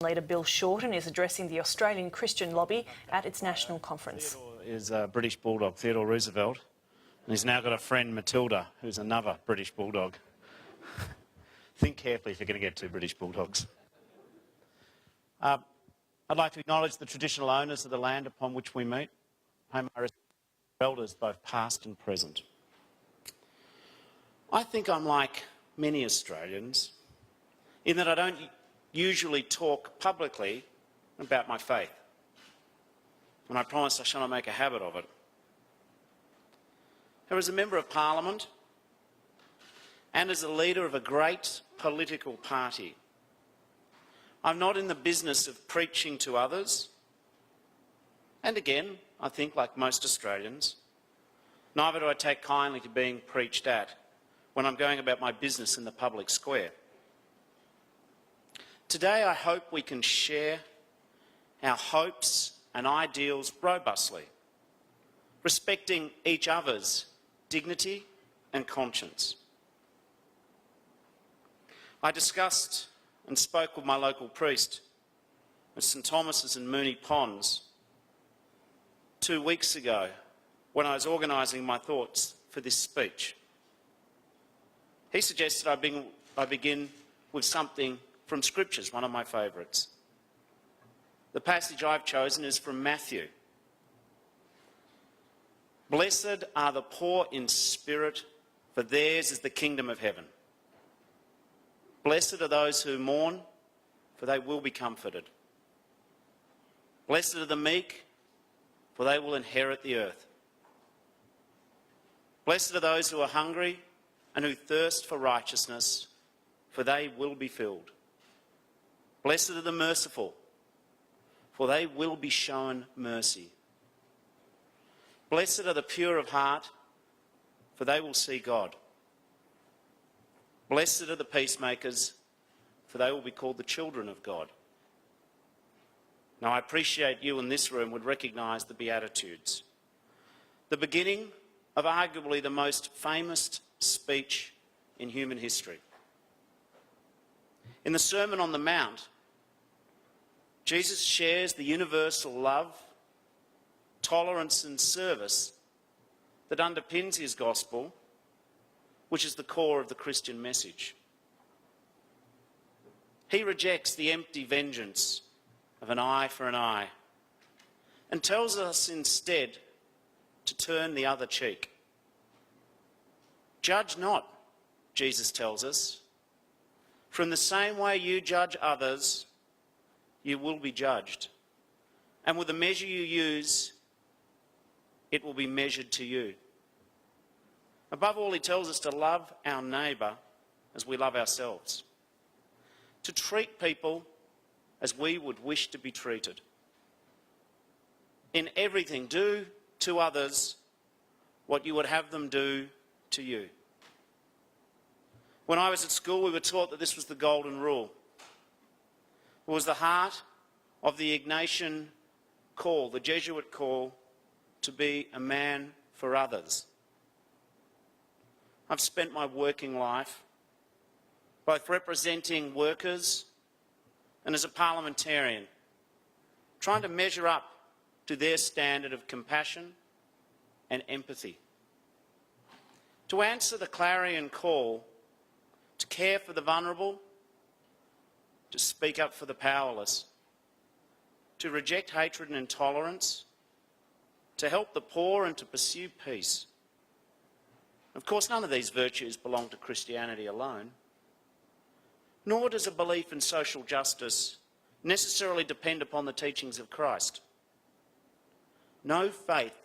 Leader Bill Shorten is addressing the Australian Christian lobby at its national conference. Theodore is a British bulldog, Theodore Roosevelt, and he's now got a friend, Matilda, who's another British bulldog. Think carefully if you're going to get two British bulldogs. I'd like to acknowledge the traditional owners of the land upon which we meet, whom I respect, elders both past and present. I think I'm like many Australians in that I don't usually talk publicly about my faith, and I promise I shall not make a habit of it. However, as a Member of Parliament and as a leader of a great political party, I'm not in the business of preaching to others, and again, I think like most Australians, neither do I take kindly to being preached at when I'm going about my business in the public square. Today, I hope we can share our hopes and ideals robustly, respecting each other's dignity and conscience. I discussed and spoke with my local priest at St Thomas's in Moonee Ponds 2 weeks ago when I was organising my thoughts for this speech. He suggested I begin with something from Scriptures, one of my favourites. The passage I've chosen is from Matthew. Blessed are the poor in spirit, for theirs is the kingdom of heaven. Blessed are those who mourn, for they will be comforted. Blessed are the meek, for they will inherit the earth. Blessed are those who are hungry and who thirst for righteousness, for they will be filled. Blessed are the merciful, for they will be shown mercy. Blessed are the pure of heart, for they will see God. Blessed are the peacemakers, for they will be called the children of God. Now, I appreciate you in this room would recognise the Beatitudes, the beginning of arguably the most famous speech in human history. In the Sermon on the Mount, Jesus shares the universal love, tolerance and service that underpins his gospel, which is the core of the Christian message. He rejects the empty vengeance of an eye for an eye and tells us instead to turn the other cheek. Judge not, Jesus tells us. From the same way you judge others, you will be judged. And with the measure you use, it will be measured to you. Above all, he tells us to love our neighbour as we love ourselves, to treat people as we would wish to be treated. In everything, do to others what you would have them do to you. When I was at school, we were taught that this was the golden rule. It was the heart of the Ignatian call, the Jesuit call, to be a man for others. I've spent my working life both representing workers and as a parliamentarian, trying to measure up to their standard of compassion and empathy. To answer the clarion call to care for the vulnerable, to speak up for the powerless, to reject hatred and intolerance, to help the poor and to pursue peace. Of course, none of these virtues belong to Christianity alone, nor does a belief in social justice necessarily depend upon the teachings of Christ. No faith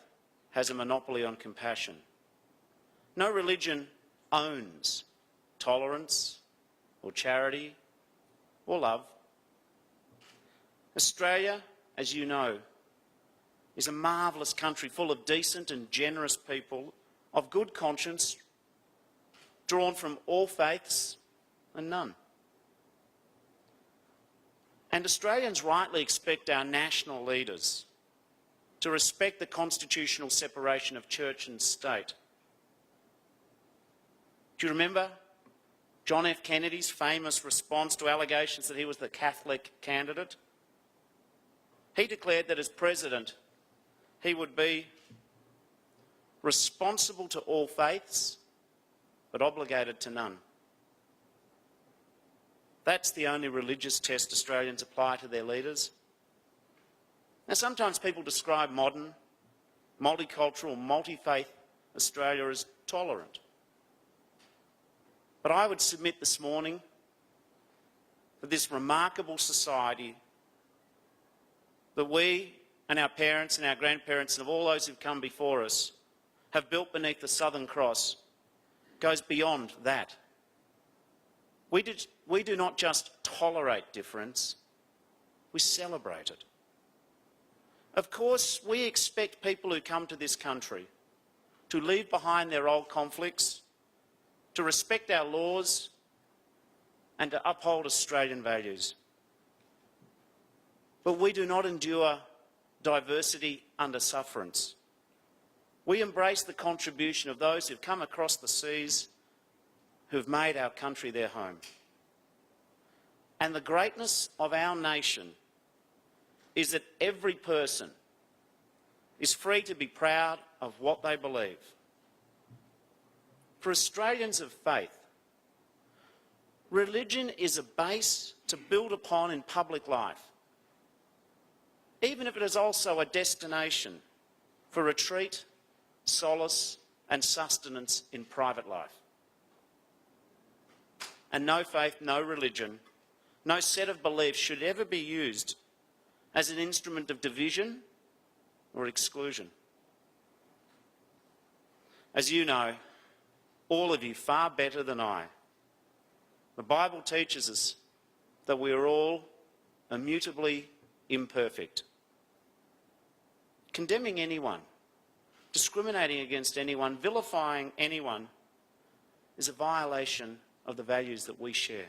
has a monopoly on compassion. No religion owns tolerance or charity or love. Australia, as you know, is a marvellous country full of decent and generous people of good conscience, drawn from all faiths and none. And Australians rightly expect our national leaders to respect the constitutional separation of church and state. Do you remember John F. Kennedy's famous response to allegations that he was the Catholic candidate. He declared that as president, he would be responsible to all faiths, but obligated to none. That's the only religious test Australians apply to their leaders. Now, sometimes people describe modern, multicultural, multi-faith Australia as tolerant. But I would submit this morning that this remarkable society that we and our parents and our grandparents and of all those who've come before us have built beneath the Southern Cross goes beyond that. We do not just tolerate difference, we celebrate it. Of course, we expect people who come to this country to leave behind their old conflicts, to respect our laws and to uphold Australian values. But we do not endure diversity under sufferance. We embrace the contribution of those who've come across the seas, who've made our country their home. And the greatness of our nation is that every person is free to be proud of what they believe. For Australians of faith, religion is a base to build upon in public life, even if it is also a destination for retreat, solace and sustenance in private life. And no faith, no religion, no set of beliefs should ever be used as an instrument of division or exclusion. As you know, all of you far better than I, the Bible teaches us that we are all immutably imperfect. Condemning anyone, discriminating against anyone, vilifying anyone is a violation of the values that we share.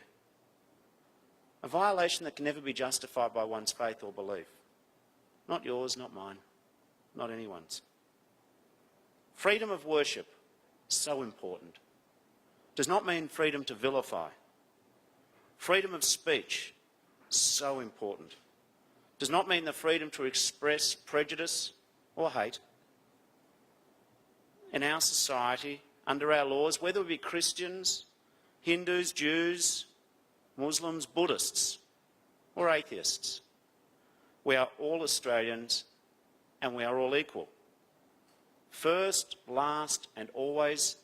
A violation that can never be justified by one's faith or belief. Not yours, not mine, not anyone's. Freedom of worship, so important. Does not mean freedom to vilify. Freedom of speech, so important. Does not mean the freedom to express prejudice or hate. In our society, under our laws, whether we be Christians, Hindus, Jews, Muslims, Buddhists or atheists, we are all Australians and we are all equal. First, last and always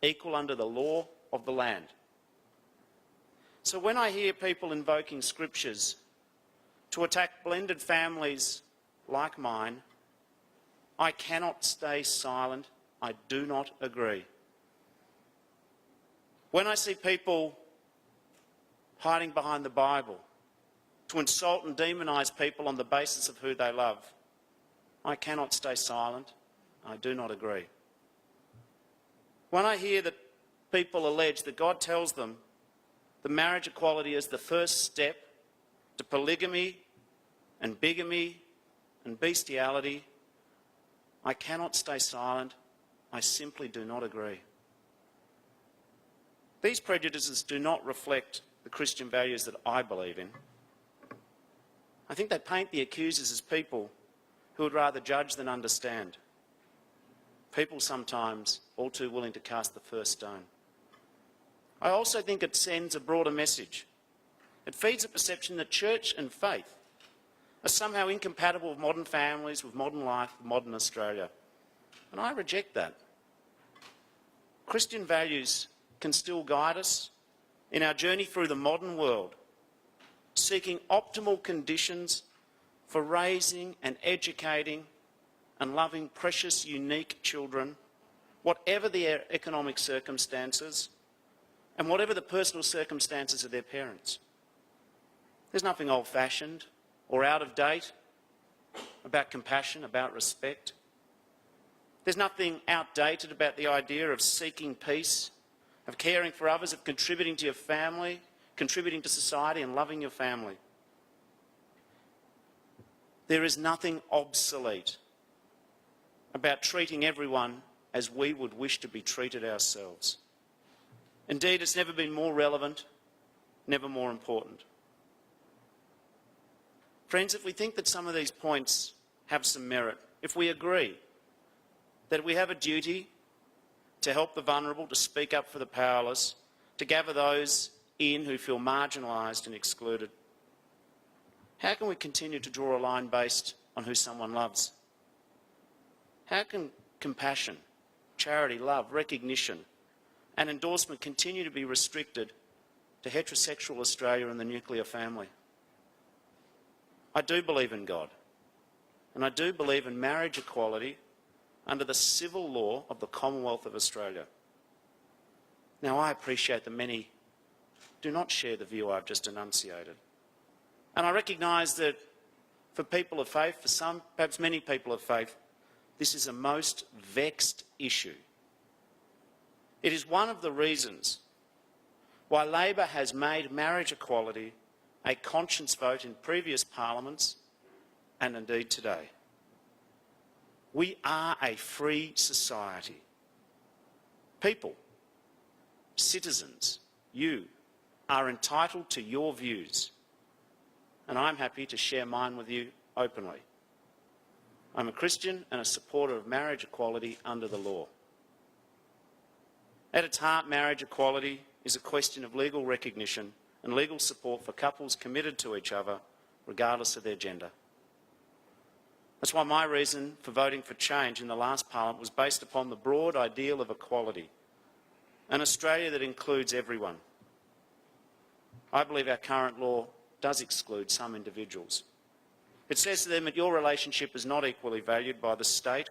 equal under the law of the land. So when I hear people invoking scriptures to attack blended families like mine, I cannot stay silent. I do not agree. When I see people hiding behind the Bible to insult and demonise people on the basis of who they love, I cannot stay silent. I do not agree. When I hear that people allege that God tells them that marriage equality is the first step to polygamy and bigamy and bestiality, I cannot stay silent. I simply do not agree. These prejudices do not reflect the Christian values that I believe in. I think they paint the accusers as people who would rather judge than understand. People sometimes all too willing to cast the first stone. I also think it sends a broader message. It feeds a perception that church and faith are somehow incompatible with modern families, with modern life, with modern Australia. And I reject that. Christian values can still guide us in our journey through the modern world, seeking optimal conditions for raising and educating and loving precious, unique children, whatever their economic circumstances and whatever the personal circumstances of their parents. There's nothing old-fashioned or out of date about compassion, about respect. There's nothing outdated about the idea of seeking peace, of caring for others, of contributing to your family, contributing to society and loving your family. There is nothing obsolete about treating everyone as we would wish to be treated ourselves. Indeed, it's never been more relevant, never more important. Friends, if we think that some of these points have some merit, if we agree that we have a duty to help the vulnerable, to speak up for the powerless, to gather those in who feel marginalised and excluded, how can we continue to draw a line based on who someone loves? How can compassion, charity, love, recognition and endorsement continue to be restricted to heterosexual Australia and the nuclear family? I do believe in God, and I do believe in marriage equality under the civil law of the Commonwealth of Australia. Now, I appreciate that many do not share the view I've just enunciated. And I recognise that for people of faith, for some, perhaps many people of faith, this is a most vexed issue. It is one of the reasons why Labor has made marriage equality a conscience vote in previous parliaments and indeed today. We are a free society. People, citizens, you are entitled to your views, and I'm happy to share mine with you openly. I'm a Christian and a supporter of marriage equality under the law. At its heart, marriage equality is a question of legal recognition and legal support for couples committed to each other, regardless of their gender. That's why my reason for voting for change in the last Parliament was based upon the broad ideal of equality, an Australia that includes everyone. I believe our current law does exclude some individuals. It says to them that your relationship is not equally valued by the state,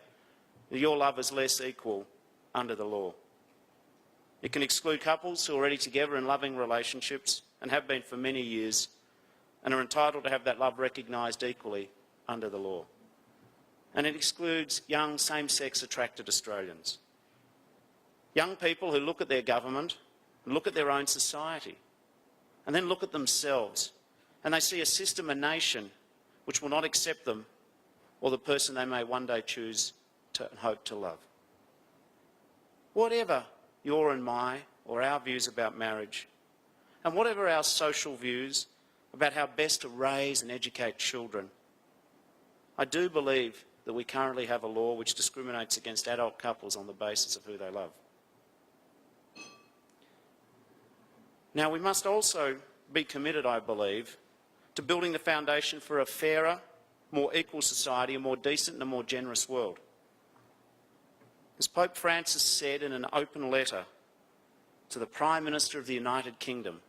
that your love is less equal under the law. It can exclude couples who are already together in loving relationships and have been for many years and are entitled to have that love recognised equally under the law. And it excludes young same-sex attracted Australians. Young people who look at their government, look at their own society, and then look at themselves, and they see a system, a nation, which will not accept them or the person they may one day choose to hope to love. Whatever your and my or our views about marriage, and whatever our social views about how best to raise and educate children, I do believe that we currently have a law which discriminates against adult couples on the basis of who they love. Now, we must also be committed, I believe, to building the foundation for a fairer, more equal society, a more decent and a more generous world. As Pope Francis said in an open letter to the Prime Minister of the United Kingdom,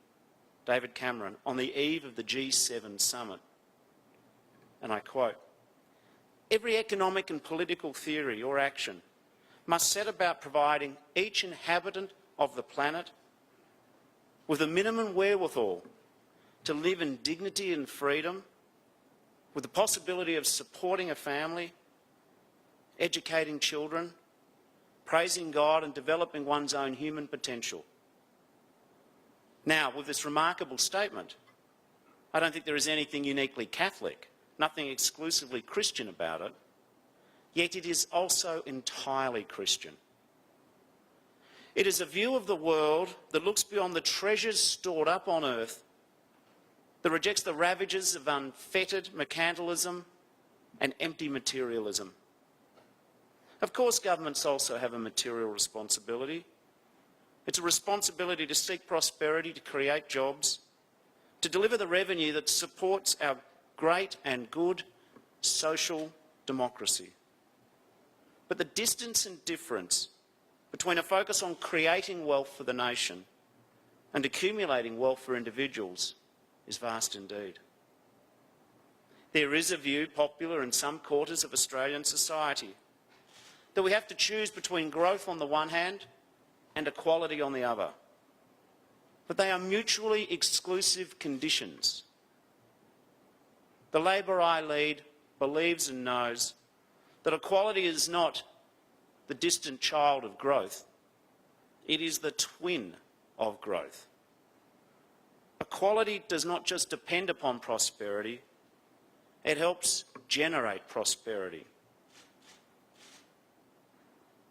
David Cameron, on the eve of the G7 summit, and I quote, "Every economic and political theory or action must set about providing each inhabitant of the planet with a minimum wherewithal to live in dignity and freedom, with the possibility of supporting a family, educating children, praising God and developing one's own human potential." Now, with this remarkable statement, I don't think there is anything uniquely Catholic, nothing exclusively Christian about it, yet it is also entirely Christian. It is a view of the world that looks beyond the treasures stored up on earth, that rejects the ravages of unfettered mercantilism and empty materialism. Of course, governments also have a material responsibility. It's a responsibility to seek prosperity, to create jobs, to deliver the revenue that supports our great and good social democracy. But the distance and difference between a focus on creating wealth for the nation and accumulating wealth for individuals is vast indeed. There is a view popular in some quarters of Australian society that we have to choose between growth on the one hand and equality on the other. But they are mutually exclusive conditions. The Labor I lead believes and knows that equality is not the distant child of growth. It is the twin of growth. Equality does not just depend upon prosperity, it helps generate prosperity.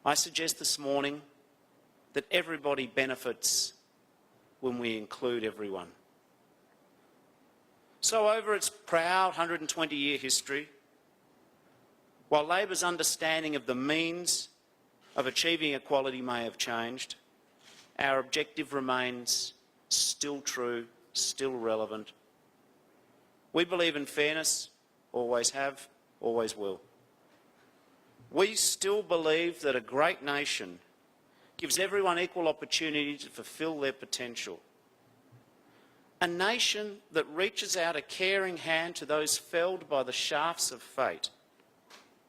I suggest this morning that everybody benefits when we include everyone. So over its proud 120-year history, while Labor's understanding of the means of achieving equality may have changed, our objective remains still true, still relevant. We believe in fairness, always have, always will. We still believe that a great nation gives everyone equal opportunity to fulfil their potential. A nation that reaches out a caring hand to those felled by the shafts of fate,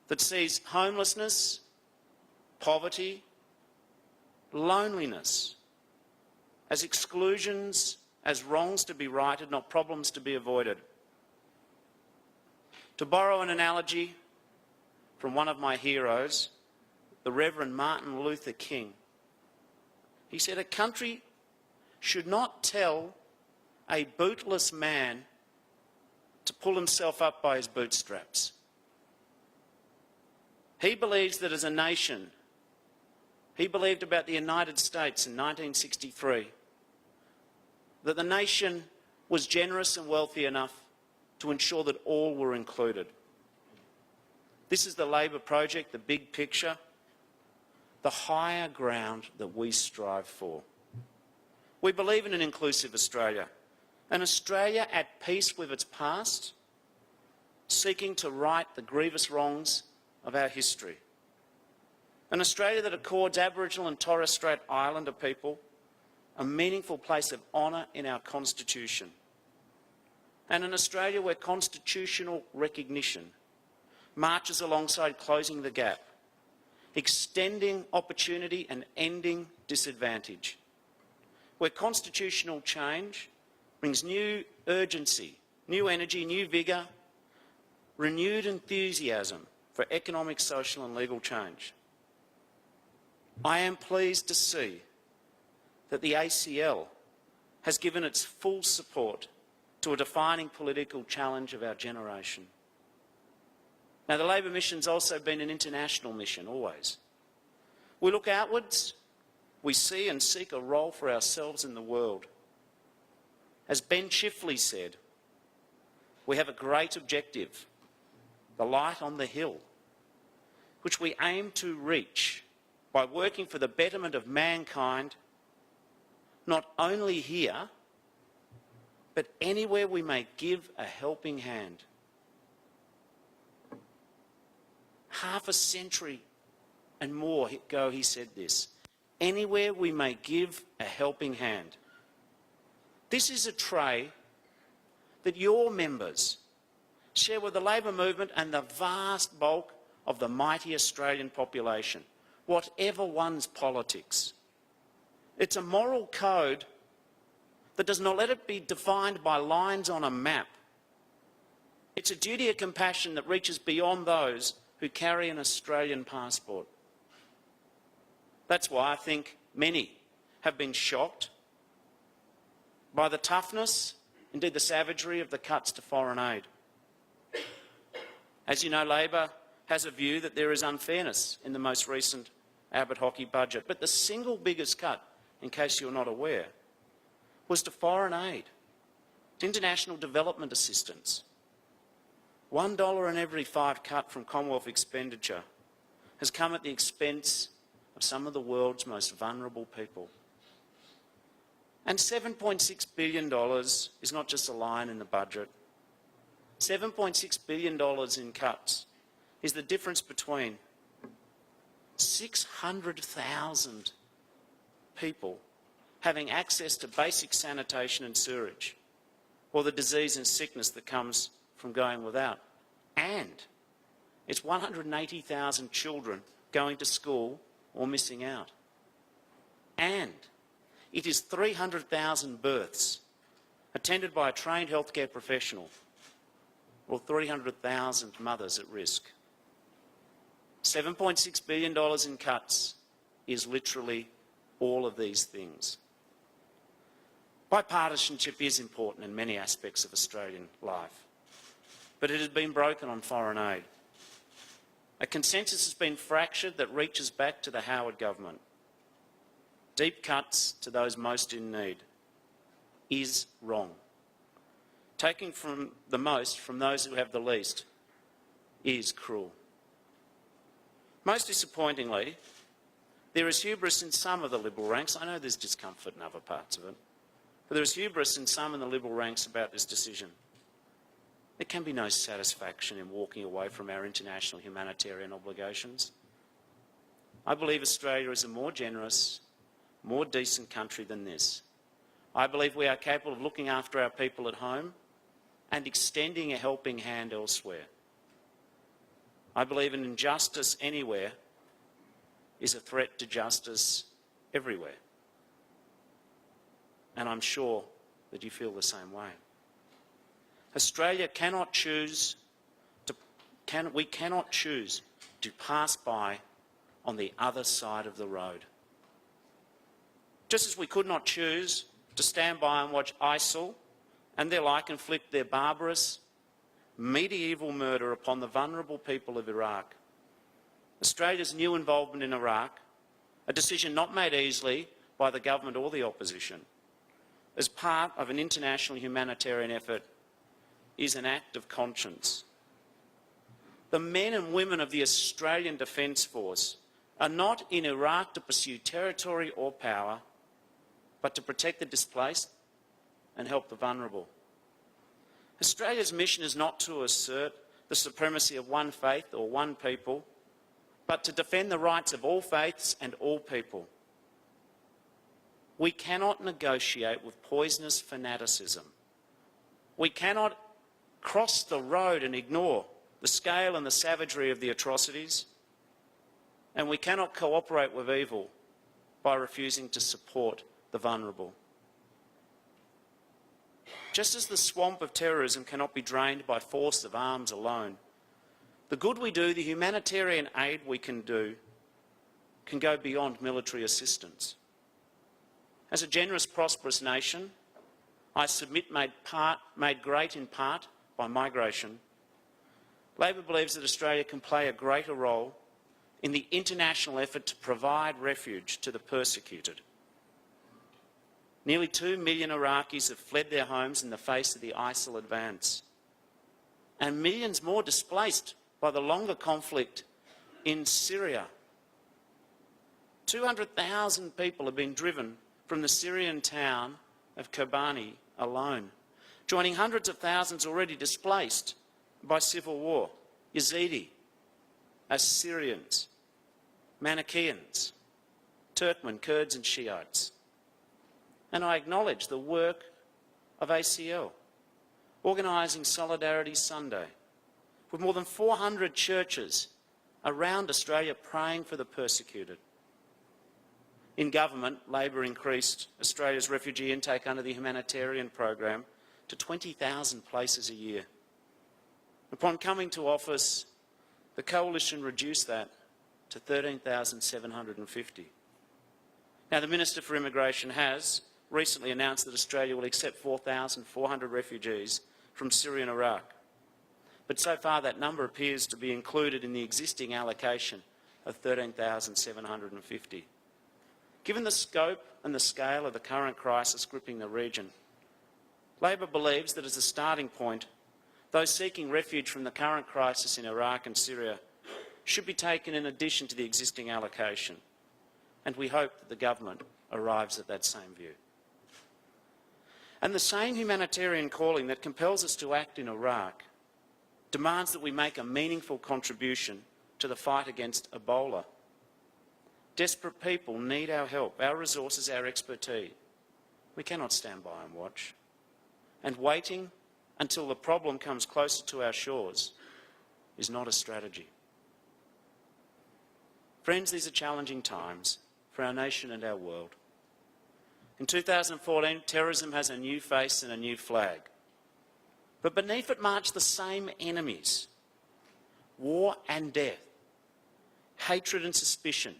that sees homelessness, poverty, loneliness as exclusions, as wrongs to be righted, not problems to be avoided. To borrow an analogy from one of my heroes, the Reverend Martin Luther King, he said, "A country should not tell a bootless man to pull himself up by his bootstraps." He believes that as a nation, he believed about the United States in 1963, that the nation was generous and wealthy enough to ensure that all were included. This is the Labor project, the big picture, the higher ground that we strive for. We believe in an inclusive Australia, an Australia at peace with its past, seeking to right the grievous wrongs of our history. An Australia that accords Aboriginal and Torres Strait Islander people a meaningful place of honour in our Constitution. And an Australia where constitutional recognition marches alongside closing the gap, extending opportunity and ending disadvantage. Where constitutional change brings new urgency, new energy, new vigour, renewed enthusiasm for economic, social and legal change. I am pleased to see that the ACL has given its full support to a defining political challenge of our generation. Now, the Labor mission's also been an international mission, always. We look outwards, we see and seek a role for ourselves in the world. As Ben Chifley said, we have a great objective, the light on the hill, which we aim to reach by working for the betterment of mankind, not only here, but anywhere we may give a helping hand. Half a century and more ago he said this, anywhere we may give a helping hand. This is a tray that your members share with the Labor movement and the vast bulk of the mighty Australian population, whatever one's politics. It's a moral code that does not let it be defined by lines on a map. It's a duty of compassion that reaches beyond those who carry an Australian passport. That's why I think many have been shocked by the toughness, indeed the savagery of the cuts to foreign aid. As you know, Labor has a view that there is unfairness in the most recent Abbott hockey budget, but the single biggest cut, in case you're not aware, was to foreign aid, to international development assistance. $1 in every 5 cut from Commonwealth expenditure has come at the expense of some of the world's most vulnerable people. And $7.6 billion is not just a line in the budget. $7.6 billion in cuts is the difference between 600,000 people having access to basic sanitation and sewerage, or the disease and sickness that comes from going without. And it's 180,000 children going to school or missing out. And it is 300,000 births attended by a trained healthcare professional, or 300,000 mothers at risk. $7.6 billion in cuts is literally all of these things. Bipartisanship is important in many aspects of Australian life, but it has been broken on foreign aid. A consensus has been fractured that reaches back to the Howard government. Deep cuts to those most in need. is wrong. Taking from the most from those who have the least is cruel. Most disappointingly, there is hubris in some of the Liberal ranks. I know there's discomfort in other parts of it, but there is hubris in some in the Liberal ranks about this decision. There can be no satisfaction in walking away from our international humanitarian obligations. I believe Australia is a more generous, more decent country than this. I believe we are capable of looking after our people at home and extending a helping hand elsewhere. I believe an injustice anywhere is a threat to justice everywhere. And I'm sure that you feel the same way. Australia cannot choose to pass by on the other side of the road. Just as we could not choose to stand by and watch ISIL and their like inflict their barbarous, medieval murder upon the vulnerable people of Iraq. Australia's new involvement in Iraq, a decision not made easily by the government or the opposition, as part of an international humanitarian effort, is an act of conscience. The men and women of the Australian Defence Force are not in Iraq to pursue territory or power, but to protect the displaced and help the vulnerable. Australia's mission is not to assert the supremacy of one faith or one people, but to defend the rights of all faiths and all people. We cannot negotiate with poisonous fanaticism. We cannot cross the road and ignore the scale and the savagery of the atrocities, and we cannot cooperate with evil by refusing to support the vulnerable. Just as the swamp of terrorism cannot be drained by force of arms alone, the good we do, the humanitarian aid we can do, can go beyond military assistance. As a generous, prosperous nation, I submit made great in part by migration, Labor believes that Australia can play a greater role in the international effort to provide refuge to the persecuted. Nearly 2 million Iraqis have fled their homes in the face of the ISIL advance, and millions more displaced by the longer conflict in Syria. 200,000 people have been driven from the Syrian town of Kobani alone, joining hundreds of thousands already displaced by civil war: Yazidi, Assyrians, Manichaeans, Turkmen, Kurds and Shiites. And I acknowledge the work of ACL, organising Solidarity Sunday, with more than 400 churches around Australia praying for the persecuted. In government, Labor increased Australia's refugee intake under the humanitarian program to 20,000 places a year. Upon coming to office, the Coalition reduced that to 13,750. Now, the Minister for Immigration has recently announced that Australia will accept 4,400 refugees from Syria and Iraq. But so far that number appears to be included in the existing allocation of 13,750. Given the scope and the scale of the current crisis gripping the region, Labor believes that as a starting point, those seeking refuge from the current crisis in Iraq and Syria should be taken in addition to the existing allocation, and we hope that the government arrives at that same view. And the same humanitarian calling that compels us to act in Iraq demands that we make a meaningful contribution to the fight against Ebola. Desperate people need our help, our resources, our expertise. We cannot stand by and watch. And waiting until the problem comes closer to our shores is not a strategy. Friends, these are challenging times for our nation and our world. In 2014, terrorism has a new face and a new flag. But beneath it march the same enemies: war and death, hatred and suspicion,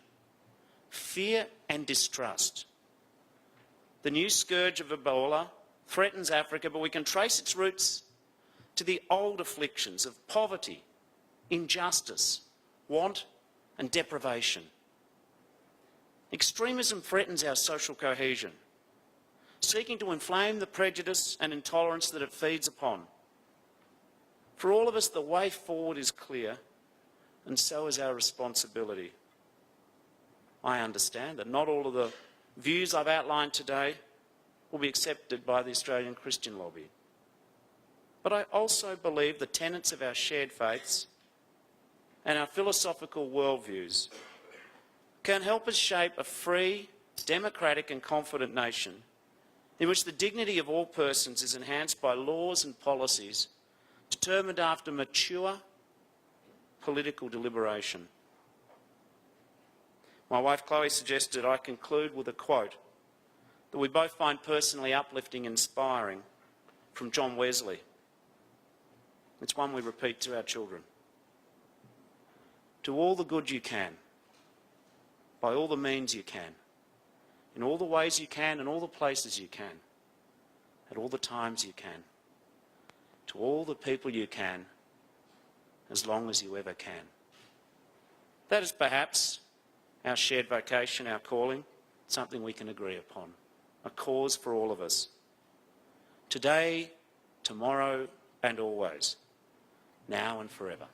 fear and distrust. The new scourge of Ebola threatens Africa, but we can trace its roots to the old afflictions of poverty, injustice, want and deprivation. Extremism threatens our social cohesion. seeking to inflame the prejudice and intolerance that it feeds upon. For all of us, the way forward is clear, and so is our responsibility. I understand that not all of the views I've outlined today will be accepted by the Australian Christian lobby. But I also believe the tenets of our shared faiths and our philosophical worldviews can help us shape a free, democratic and confident nation in which the dignity of all persons is enhanced by laws and policies determined after mature political deliberation. My wife Chloe suggested I conclude with a quote that we both find personally uplifting and inspiring from John Wesley. It's one we repeat to our children. Do all the good you can, by all the means you can, in all the ways you can, in all the places you can, at all the times you can, to all the people you can, as long as you ever can. That is perhaps our shared vocation, our calling, something we can agree upon, a cause for all of us. Today, tomorrow and always, now and forever.